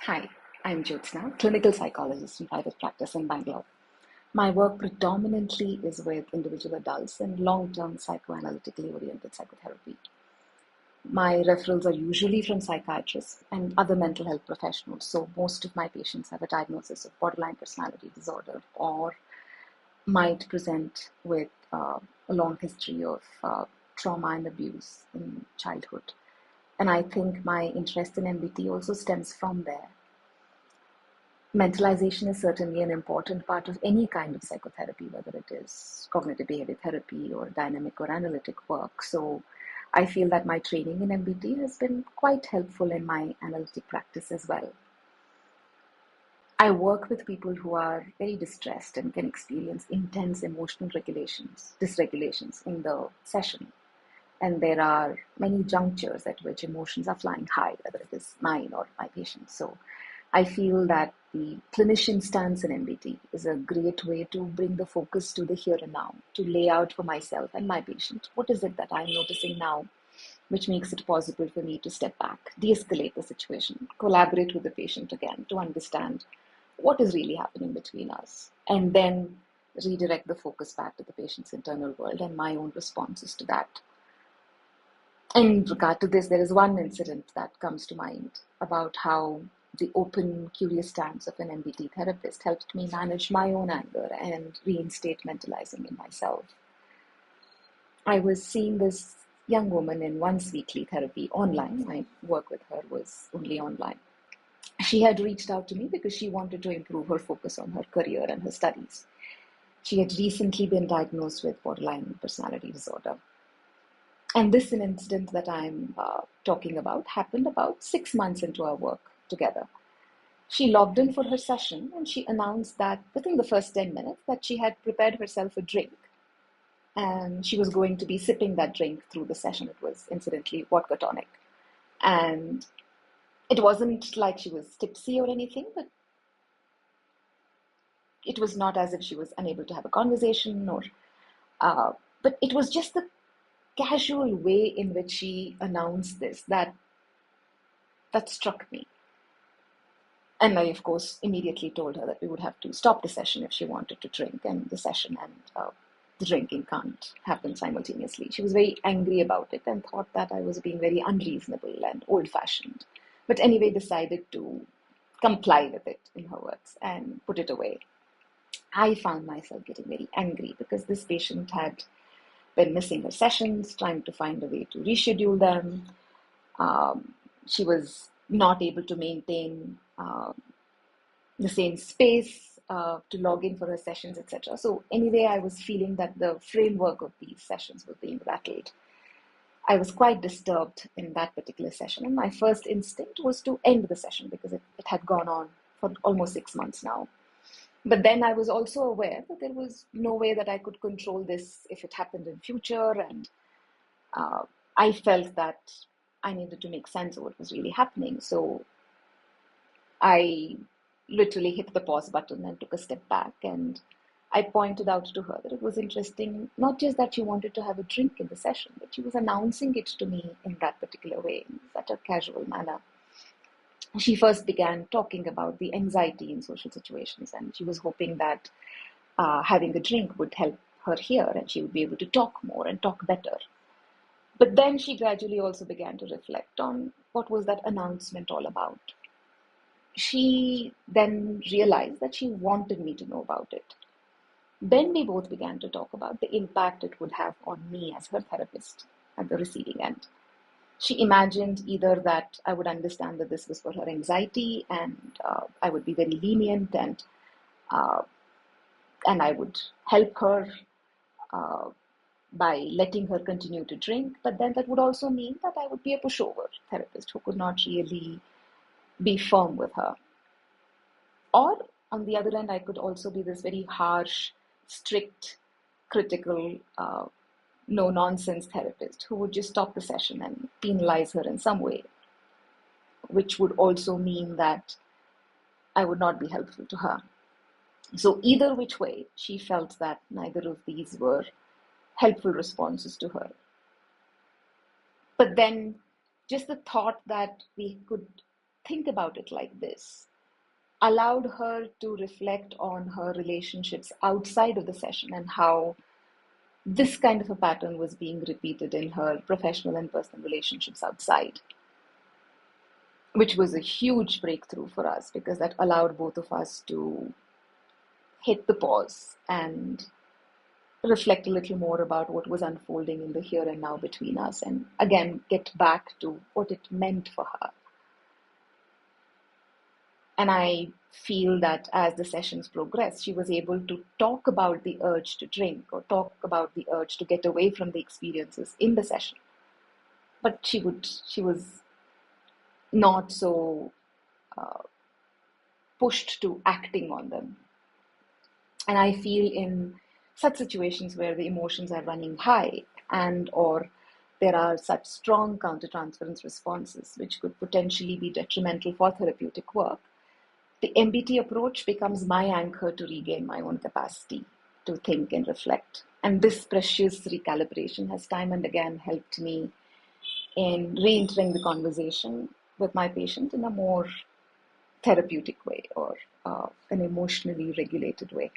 Hi, I'm Jyothsna, clinical psychologist in private practice in Bangalore. My work predominantly is with individual adults in long-term psychoanalytically oriented psychotherapy. My referrals are usually from psychiatrists and other mental health professionals, so most of my patients have a diagnosis of borderline personality disorder or might present with a long history of trauma and abuse in childhood. And I think my interest in MBT also stems from there. Mentalization is certainly an important part of any kind of psychotherapy, whether it is cognitive behavior therapy or dynamic or analytic work. So I feel that my training in MBT has been quite helpful in my analytic practice as well. I work with people who are very distressed and can experience intense emotional dysregulations in the session. And there are many junctures at which emotions are flying high, whether it is mine or my patient's. So I feel that the clinician stance in MBT is a great way to bring the focus to the here and now, to lay out for myself and my patient what is it that I'm noticing now, which makes it possible for me to step back, de escalate the situation, collaborate with the patient again to understand what is really happening between us, and then redirect the focus back to the patient's internal world and my own responses to that. In regard to this, there is one incident that comes to mind about how the open, curious stance of an MBT therapist helped me manage my own anger and reinstate mentalizing in myself. I was seeing this young woman in once weekly therapy online. My work with her was only online. She had reached out to me because she wanted to improve her focus on her career and her studies. She had recently been diagnosed with borderline personality disorder. And this incident that I'm talking about happened about 6 months into our work together. She logged in for her session and she announced that within the first 10 minutes that she had prepared herself a drink and she was going to be sipping that drink through the session. It was incidentally vodka tonic. And it wasn't like she was tipsy or anything, but it was not as if she was unable to have a conversation but it was just the casual way in which she announced this that struck me. And I, of course, immediately told her that we would have to stop the session if she wanted to drink, and the session and the drinking can't happen simultaneously. She was very angry about it and thought that I was being very unreasonable and old-fashioned. But anyway, decided to comply with it, in her words, and put it away. I found myself getting very angry because this patient had been missing her sessions, trying to find a way to reschedule them. She was not able to maintain the same space to log in for her sessions, etc. So anyway, I was feeling that the framework of these sessions was being rattled. I was quite disturbed in that particular session, and my first instinct was to end the session because it had gone on for almost 6 months now. But then I was also aware that there was no way that I could control this if it happened in future, and I felt that I needed to make sense of what was really happening. So I literally hit the pause button and took a step back, and I pointed out to her that it was interesting, not just that she wanted to have a drink in the session, but she was announcing it to me in that particular way, in such a casual manner. She first began talking about the anxiety in social situations, and she was hoping that having a drink would help her here and she would be able to talk more and talk better. But then she gradually also began to reflect on what was that announcement all about. She then realized that she wanted me to know about it. Then we both began to talk about the impact it would have on me as her therapist at the receiving end. She imagined either that I would understand that this was for her anxiety and I would be very lenient uh, and I would help her uh, by letting her continue to drink. But then that would also mean that I would be a pushover therapist who could not really be firm with her. Or on the other end, I could also be this very harsh, strict, critical, no nonsense therapist who would just stop the session and penalize her in some way, which would also mean that I would not be helpful to her. So either which way, she felt that neither of these were helpful responses to her. But then just the thought that we could think about it like this, allowed her to reflect on her relationships outside of the session and how this kind of a pattern was being repeated in her professional and personal relationships outside, which was a huge breakthrough for us because that allowed both of us to hit the pause and reflect a little more about what was unfolding in the here and now between us, and again get back to what it meant for her. And I feel that as the sessions progressed, she was able to talk about the urge to drink or talk about the urge to get away from the experiences in the session. But she was not so pushed to acting on them. And I feel in such situations where the emotions are running high and or there are such strong countertransference responses which could potentially be detrimental for therapeutic work, the MBT approach becomes my anchor to regain my own capacity to think and reflect. And this precious recalibration has time and again helped me in re-entering the conversation with my patient in a more therapeutic way or an emotionally regulated way.